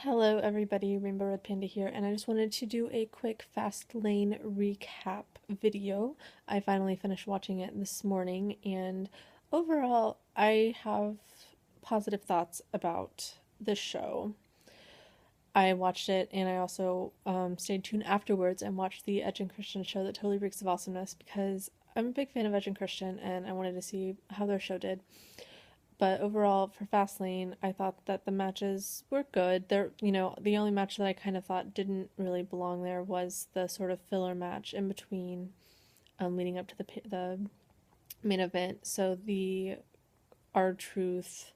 Hello everybody, Rainbow Red Panda here, and I just wanted to do a quick Fastlane recap video. I finally finished watching it this morning, and overall, I have positive thoughts about the show. I watched it, and I also stayed tuned afterwards and watched the Edge and Christian show that totally reeks of awesomeness because I'm a big fan of Edge and Christian, and I wanted to see how their show did. But overall, for Fastlane, I thought that the matches were good. The only match that I kind of thought didn't really belong there was the sort of filler match in between, leading up to the main event. So the R-Truth,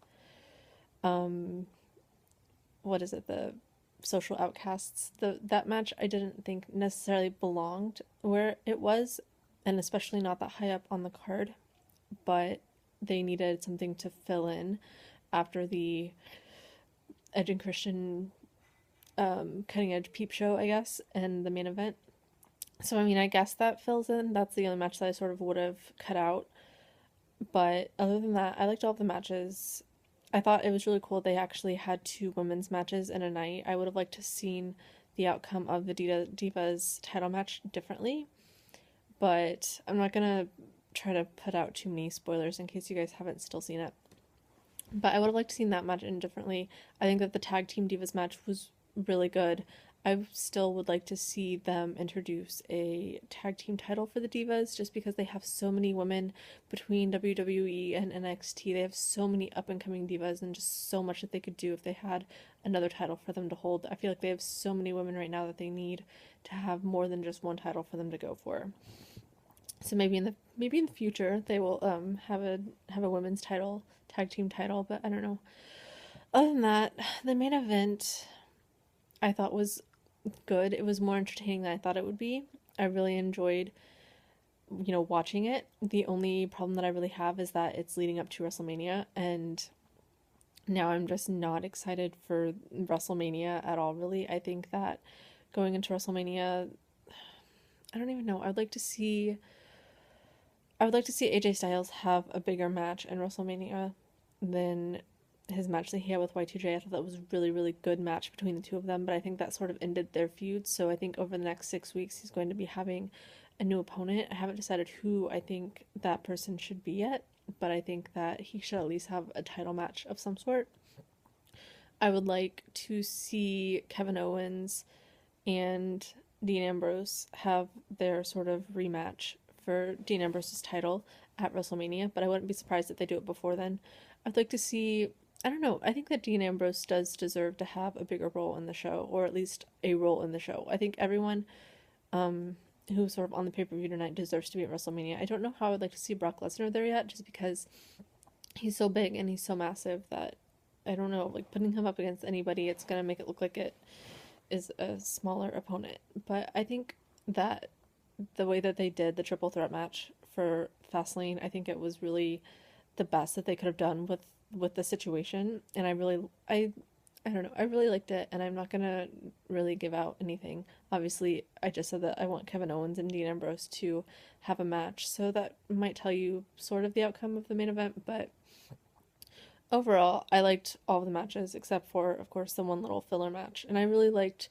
um, what is it? The Social Outcasts. That match I didn't think necessarily belonged where it was, and especially not that high up on the card. But they needed something to fill in after the Edge and Christian cutting edge peep show, I guess, and the main event. So I mean, I guess that fills in. That's the only match that I sort of would have cut out. But other than that, I liked all of the matches. I thought it was really cool they actually had two women's matches in a night. I would have liked to seen the outcome of the Divas title match differently, but I'm not gonna try to put out too many spoilers in case you guys haven't still seen it. But I would have liked to seen that match end differently. I think that the tag team divas match was really good. I still would like to see them introduce a tag team title for the divas just because they have so many women between WWE and NXT. They have so many up and coming divas and just so much that they could do if they had another title for them to hold. I feel like they have so many women right now that they need to have more than just one title for them to go for. So maybe in the future they will have a women's title, tag team title, but I don't know. Other than that, the main event I thought was good. It was more entertaining than I thought it would be. I really enjoyed, watching it. The only problem that I really have is that it's leading up to WrestleMania, and now I'm just not excited for WrestleMania at all, really. I think that going into WrestleMania, I don't even know. I would like to see AJ Styles have a bigger match in WrestleMania than his match that he had with Y2J. I thought that was a really, really good match between the two of them, but I think that sort of ended their feud. So I think over the next 6 weeks, he's going to be having a new opponent. I haven't decided who I think that person should be yet, but I think that he should at least have a title match of some sort. I would like to see Kevin Owens and Dean Ambrose have their sort of rematch for Dean Ambrose's title at WrestleMania, but I wouldn't be surprised if they do it before then. I'd like to see, I don't know, I think that Dean Ambrose does deserve to have a bigger role in the show, or at least a role in the show. I think everyone who's sort of on the pay per view tonight deserves to be at WrestleMania. I don't know how I would like to see Brock Lesnar there yet, just because he's so big and he's so massive that I don't know, like putting him up against anybody, it's gonna make it look like it is a smaller opponent. But I think that the way that they did the triple threat match for Fastlane, I think it was really the best that they could have done with the situation. And I don't know, I really liked it, and I'm not gonna really give out anything. Obviously, I just said that I want Kevin Owens and Dean Ambrose to have a match, so that might tell you sort of the outcome of the main event. But overall, I liked all of the matches except for, of course, the one little filler match. And I really liked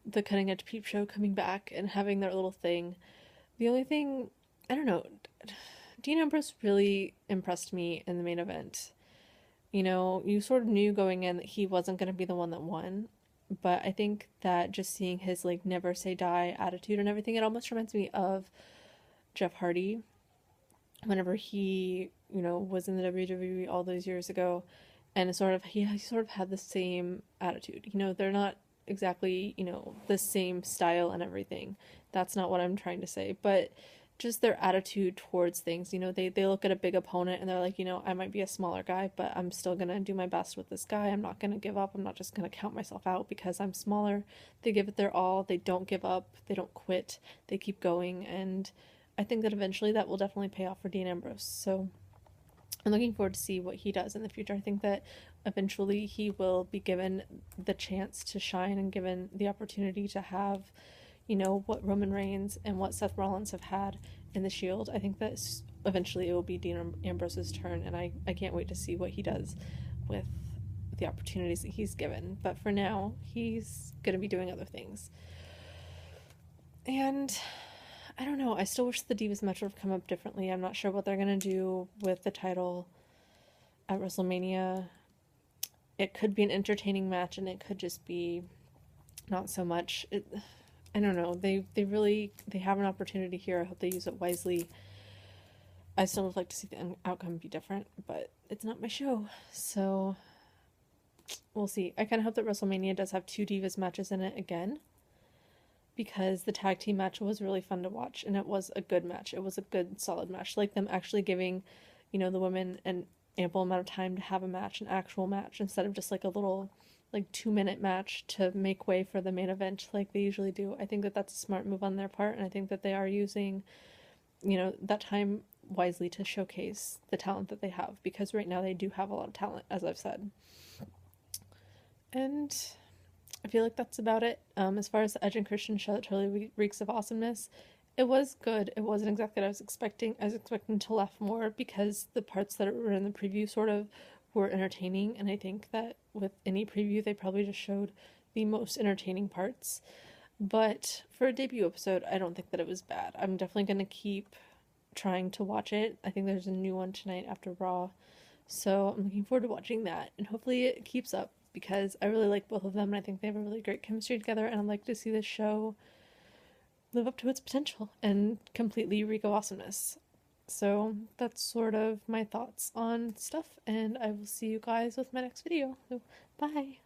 the Cutting Edge Peep Show coming back and having their little thing. The only thing, I don't know, Dean Ambrose really impressed me in the main event. You sort of knew going in that he wasn't going to be the one that won, but I think that just seeing his like never say die attitude and everything, it almost reminds me of Jeff Hardy whenever he, was in the WWE all those years ago, and he sort of had the same attitude. They're not exactly, the same style and everything. That's not what I'm trying to say, but just their attitude towards things. They look at a big opponent and they're like, I might be a smaller guy, but I'm still gonna do my best with this guy. I'm not gonna give up. I'm not just gonna count myself out because I'm smaller. They give it their all. They don't give up. They don't quit. They keep going, and I think that eventually that will definitely pay off for Dean Ambrose. So I'm looking forward to see what he does in the future. I think that eventually he will be given the chance to shine and given the opportunity to have, what Roman Reigns and what Seth Rollins have had in the Shield. I think that eventually it will be Dean Ambrose's turn, and I can't wait to see what he does with the opportunities that he's given. But for now, he's going to be doing other things. And I don't know. I still wish the Divas match would have come up differently. I'm not sure what they're going to do with the title at WrestleMania. It could be an entertaining match, and it could just be not so much. I don't know. They have an opportunity here. I hope they use it wisely. I still would like to see the outcome be different, but it's not my show, so we'll see. I kind of hope that WrestleMania does have 2 Divas matches in it again, because the tag team match was really fun to watch, and it was a good match. It was a good, solid match. Like them actually giving, the women an ample amount of time to have a match, an actual match, instead of just like a little, like 2-minute match to make way for the main event like they usually do. I think that that's a smart move on their part, and I think that they are using, that time wisely to showcase the talent that they have, because right now they do have a lot of talent, as I've said. And I feel like that's about it. As far as the Edge and Christian show that totally reeks of awesomeness, it was good. It wasn't exactly what I was expecting. I was expecting to laugh more, because the parts that were in the preview sort of were entertaining, and I think that with any preview they probably just showed the most entertaining parts. But for a debut episode, I don't think that it was bad. I'm definitely going to keep trying to watch it. I think there's a new one tonight after Raw, so I'm looking forward to watching that, and hopefully it keeps up, because I really like both of them, and I think they have a really great chemistry together, and I'd like to see this show live up to its potential and completely reek of awesomeness. So that's sort of my thoughts on stuff, and I will see you guys with my next video. So bye!